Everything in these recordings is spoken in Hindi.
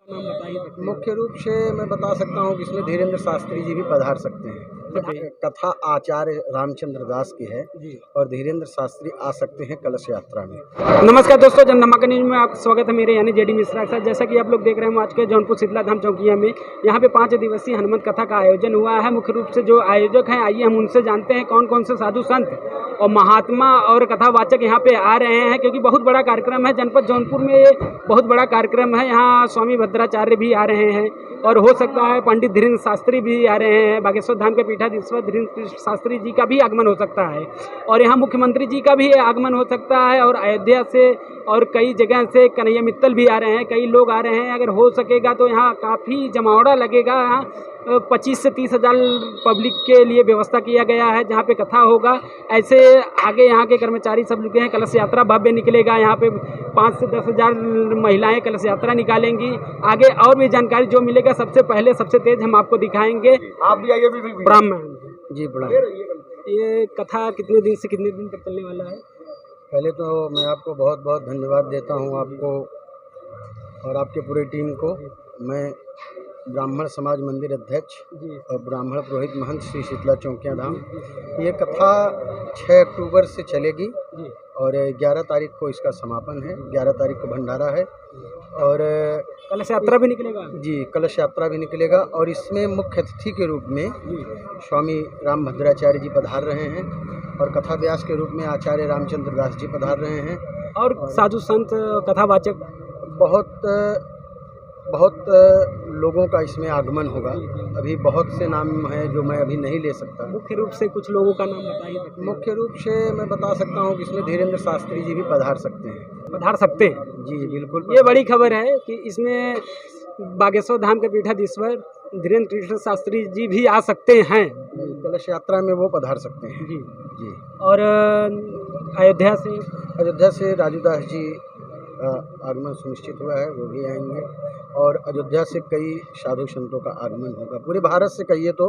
नाम बता ही सकते हैं? मुख्य रूप से मैं बता सकता हूँ कि इसमें धीरेन्द्र शास्त्री जी भी पधार सकते हैं। कथा आचार्य रामचंद्र दास की है जी। और धीरेन्द्र शास्त्री आ सकते हैं कलश यात्रा में। नमस्कार दोस्तों, जन धमाका न्यूज में आपका स्वागत है। मेरे यानी जेडी मिश्रा के साथ। जैसा कि आप लोग देख रहे हैं, आज के जौनपुर शीतला धाम चौकिया में यहाँ पे 5 दिवसीय हनुमत कथा का आयोजन हुआ है। मुख्य रूप से जो आयोजक हैं, आइए हम उनसे जानते हैं कौन कौन से साधु संत और महात्मा और कथावाचक यहाँ पे आ रहे हैं, क्योंकि बहुत बड़ा कार्यक्रम है। जनपद जौनपुर में ये बहुत बड़ा कार्यक्रम है। यहाँ स्वामी भद्राचार्य भी आ रहे हैं और हो सकता है पंडित धीरेन्द्र शास्त्री भी आ रहे हैं। बागेश्वर धाम के पीठाधीश्वर धीरेन्द्र शास्त्री जी का भी आगमन हो सकता है और यहाँ मुख्यमंत्री जी का भी आगमन हो सकता है। और अयोध्या से और कई जगह से कन्हैया मित्तल भी आ रहे हैं, कई लोग आ रहे हैं। अगर हो सकेगा तो यहाँ काफ़ी जमावड़ा लगेगा। यहाँ 25 से 30 हज़ार पब्लिक के लिए व्यवस्था किया गया है जहाँ पे कथा होगा। ऐसे आगे यहाँ के कर्मचारी सब लोग हैं। कलश यात्रा भव्य निकलेगा। यहाँ पे 5 से 10 हज़ार महिलाएं कलश यात्रा निकालेंगी। आगे और भी जानकारी जो मिलेगा सबसे पहले सबसे तेज हम आपको दिखाएंगे। आप भी आइए। ब्राह्मण जी प्रणाम। ये कथा कितने दिन से कितने दिन तक चलने वाला है? पहले तो मैं आपको बहुत बहुत धन्यवाद देता हूँ, आपको और आपके पूरी टीम को। मैं ब्राह्मण समाज मंदिर अध्यक्ष और ब्राह्मण पुरोहित महंत श्री शीतला चौकिया धाम। ये कथा 6 अक्टूबर से चलेगी और 11 तारीख को इसका समापन है। 11 तारीख को भंडारा है और कलश यात्रा भी निकलेगा। जी, कलश यात्रा भी निकलेगा और इसमें मुख्य अतिथि के रूप में स्वामी राम भद्राचार्य जी पधार रहे हैं और कथा व्यास के रूप में आचार्य रामचंद्र दास जी पधार रहे हैं और साधु संत कथावाचक बहुत लोगों का इसमें आगमन होगा। अभी बहुत से नाम हैं जो मैं अभी नहीं ले सकता। मुख्य रूप से कुछ लोगों का नाम बता ही सकते हैं? मुख्य रूप से मैं बता सकता हूँ कि इसमें धीरेन्द्र शास्त्री जी भी पधार सकते हैं। पधार सकते हैं? जी बिल्कुल। ये बड़ी खबर है कि इसमें बागेश्वर धाम के पीठाधीश्वर धीरेन्द्र शास्त्री जी भी आ सकते हैं। कलश यात्रा में वो पधार सकते हैं। जी जी। और अयोध्या से राजूदास जी आगमन सुनिश्चित हुआ है, वो भी आएंगे और अयोध्या से कई साधु संतों का आगमन होगा। पूरे भारत से कहिए तो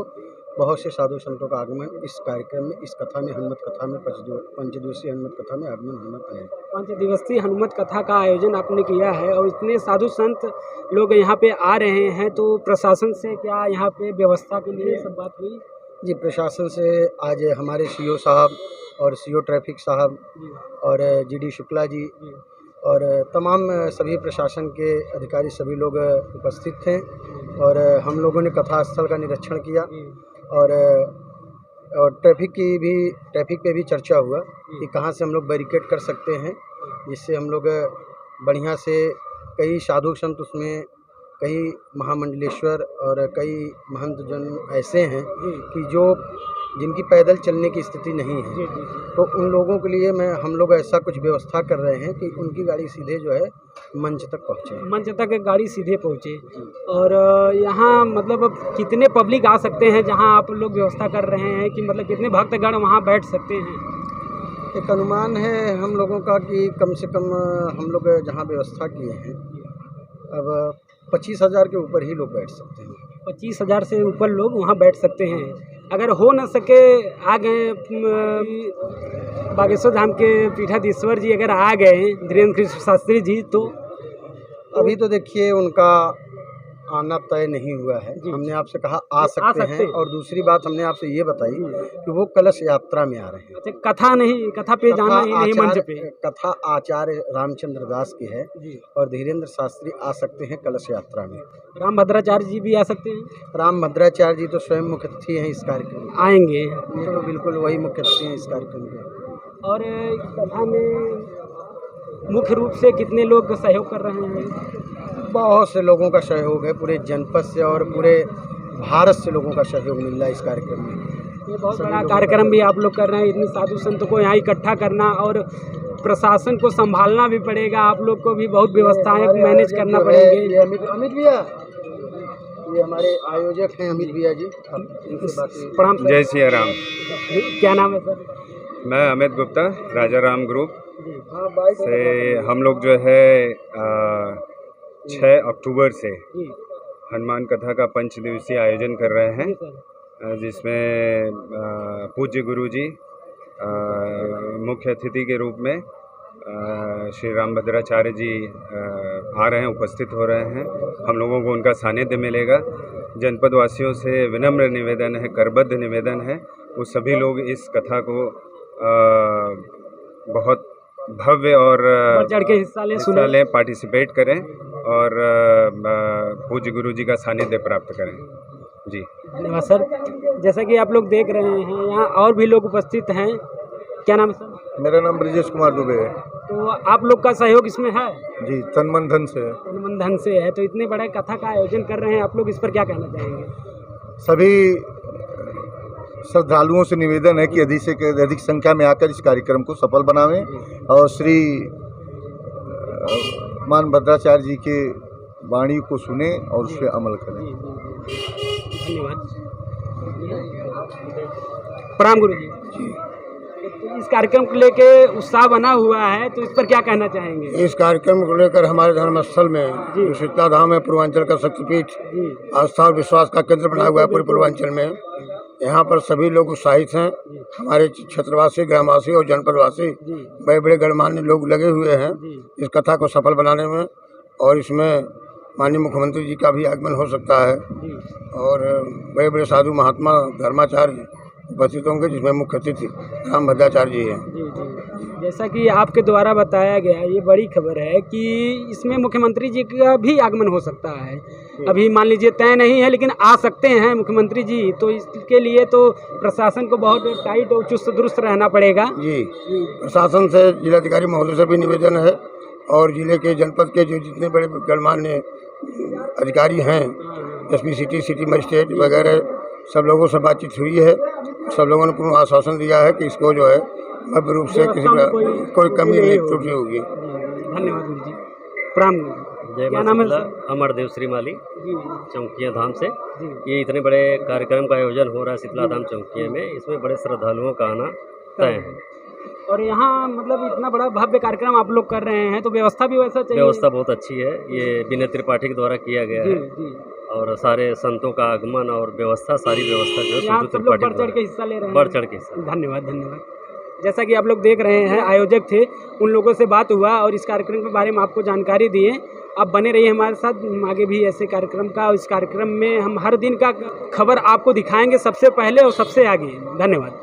बहुत से साधु संतों का आगमन इस कार्यक्रम में, इस कथा में, हनुमत कथा में, 5 दिवसीय हनुमत कथा में आगमन होना तय है। 5 दिवसीय हनुमत कथा का आयोजन आपने किया है और इतने साधु संत लोग यहाँ पे आ रहे हैं, तो प्रशासन से क्या यहाँ पे व्यवस्था के लिए सब बात हुई? जी, प्रशासन से आज हमारे सीओ साहब और सीओ ट्रैफिक साहब और जीडी शुक्ला जी और तमाम सभी प्रशासन के अधिकारी सभी लोग उपस्थित थे और हम लोगों ने कथा स्थल का निरीक्षण किया और ट्रैफिक पे भी चर्चा हुआ कि कहाँ से हम लोग बैरिकेड कर सकते हैं, जिससे हम लोग बढ़िया से कई साधु संत उसमें, कई महामंडलेश्वर और कई महंत जन ऐसे हैं कि जिनकी पैदल चलने की स्थिति नहीं है, तो उन लोगों के लिए हम लोग ऐसा कुछ व्यवस्था कर रहे हैं कि उनकी गाड़ी सीधे जो है मंच तक पहुँचे। मंच तक गाड़ी सीधे पहुँचे। और यहाँ मतलब अब कितने पब्लिक आ सकते हैं जहाँ आप लोग व्यवस्था कर रहे हैं, कि मतलब कितने भक्तगण वहाँ बैठ सकते हैं? एक अनुमान है हम लोगों का कि कम से कम हम लोग जहाँ व्यवस्था किए हैं अब 25,000 के ऊपर ही लोग बैठ सकते हैं। 25,000 से ऊपर लोग वहाँ बैठ सकते हैं। अगर हो न सके आ गए बागेश्वर धाम के पीठाधीश्वर जी अगर आ गए धीरेन्द्र शास्त्री जी, तो अभी तो देखिए उनका आना तय नहीं हुआ है। हमने आपसे कहा आ सकते हैं और दूसरी बात हमने आपसे ये बताई कि वो कलश यात्रा में आ रहे हैं। अच्छा, कथा पे जाना ही नहीं, मंच पे। कथा आचार्य रामचंद्र दास की है और धीरेन्द्र शास्त्री आ सकते हैं कलश यात्रा में। राम भद्राचार्य जी भी आ सकते हैं? राम भद्राचार्य जी तो स्वयं मुख्य अतिथि हैं इस कार्यक्रम में। आएंगे? ये तो बिल्कुल वही मुख्य अतिथि हैं इस कार्यक्रम के। और कथा में मुख्य रूप से कितने लोग सहयोग कर रहे हैं? बहुत से लोगों का सहयोग है, पूरे जनपद से और पूरे भारत से लोगों का सहयोग मिल रहा है इस कार्यक्रम में। ये बहुत बड़ा कार्यक्रम भी आप लोग कर रहे हैं। इतने साधु संतों को यहाँ इकट्ठा करना और प्रशासन को संभालना भी पड़ेगा। आप लोग को भी बहुत व्यवस्थाएं मैनेज करना पड़ेंगे। ये अमित भैया, ये हमारे आयोजक हैं अमित भैया जी। प्रणाम। जय सिया राम। क्या नाम है सर? मैं अमित गुप्ता, राजा राम ग्रुप से। हम लोग जो है 6 अक्टूबर से हनुमान कथा का 5 दिवसीय आयोजन कर रहे हैं, जिसमें पूज्य गुरु जी मुख्य अतिथि के रूप में श्री रामभद्राचार्य जी आ रहे हैं, उपस्थित हो रहे हैं। हम लोगों को उनका सानिध्य मिलेगा। जनपद वासियों से विनम्र निवेदन है, करबद्ध निवेदन है, वो सभी लोग इस कथा को बहुत भव्य और बढ़ चढ़ के हिस्सा लें, पार्टिसिपेट करें और पूज्य गुरु जी का सानिध्य प्राप्त करें। जी धन्यवाद सर। जैसा कि आप लोग देख रहे हैं यहाँ और भी लोग उपस्थित हैं। क्या नाम है सर? मेरा नाम ब्रिजेश कुमार दुबे है। तो आप लोग का सहयोग इसमें है? जी, तन मन धन से है। तन मन धन से है। तो इतने बड़े कथा का आयोजन कर रहे हैं आप लोग, इस पर क्या कहना चाहेंगे? सभी श्रद्धालुओं से निवेदन है कि अधिक से अधिक संख्या में आकर इस कार्यक्रम को सफल बनावें और श्री मान भद्राचार्य जी के वाणी को सुने और उस पर अमल करें। धन्यवाद। प्रणाम गुरु जी। तो इस कार्यक्रम को लेके उत्साह बना हुआ है, तो इस पर क्या कहना चाहेंगे? इस कार्यक्रम को लेकर हमारे धर्मस्थल में जो शीतला धाम है, पूर्वांचल का शक्तिपीठ, आस्था और विश्वास का केंद्र बना हुआ है पूरे पूर्वांचल में। यहाँ पर सभी लोग उत्साहित हैं। हमारे क्षेत्रवासी, ग्रामवासी और जनपदवासी बड़े बड़े गणमान्य लोग लगे हुए हैं इस कथा को सफल बनाने में, और इसमें माननीय मुख्यमंत्री जी का भी आगमन हो सकता है और बड़े बड़े साधु महात्मा धर्माचार्य उपस्थित होंगे, जिसमें मुख्य अतिथि राम भद्राचार्य जी हैं। जैसा कि आपके द्वारा बताया गया, ये बड़ी खबर है कि इसमें मुख्यमंत्री जी का भी आगमन हो सकता है। अभी मान लीजिए तय नहीं है, लेकिन आ सकते हैं मुख्यमंत्री जी। तो इसके लिए तो प्रशासन को बहुत टाइट और चुस्त दुरुस्त रहना पड़ेगा। जी, प्रशासन से जिलाधिकारी महोदय से भी निवेदन है और जिले के जनपद के जो जितने बड़े गणमान्य अधिकारी हैं, एसपी सिटी मजिस्ट्रेट वगैरह, सब लोगों से बातचीत हुई है। सब लोगों ने पूर्ण आश्वासन दिया है कि इसको जो है भव्य रूप से किसी का कोई कमी नहीं, त्रुटि होगी। धन्यवाद गुरु जी। प्रणाम। क्या नाम है? अमरदेव श्रीमाली चौकिया धाम से। ये इतने बड़े कार्यक्रम का आयोजन हो रहा है शीतला धाम चौकिया में, इसमें बड़े श्रद्धालुओं का आना तय है। और यहाँ मतलब इतना बड़ा भव्य कार्यक्रम आप लोग कर रहे हैं, तो व्यवस्था भी वैसा चाहिए? व्यवस्था बहुत अच्छी है। ये विनय त्रिपाठी के द्वारा किया गया है और सारे संतों का आगमन और व्यवस्था, सारी व्यवस्था जो है बढ़ चढ़ के हिस्सा ले रहे हैं। बढ़ चढ़ के हिस्सा। धन्यवाद। जैसा कि आप लोग देख रहे हैं, आयोजक थे, उन लोगों से बात हुआ और इस कार्यक्रम के बारे में आपको जानकारी दिए। आप बने रहिए हमारे साथ, आगे भी ऐसे कार्यक्रम का, और इस कार्यक्रम में हम हर दिन का खबर आपको दिखाएंगे सबसे पहले और सबसे आगे। धन्यवाद।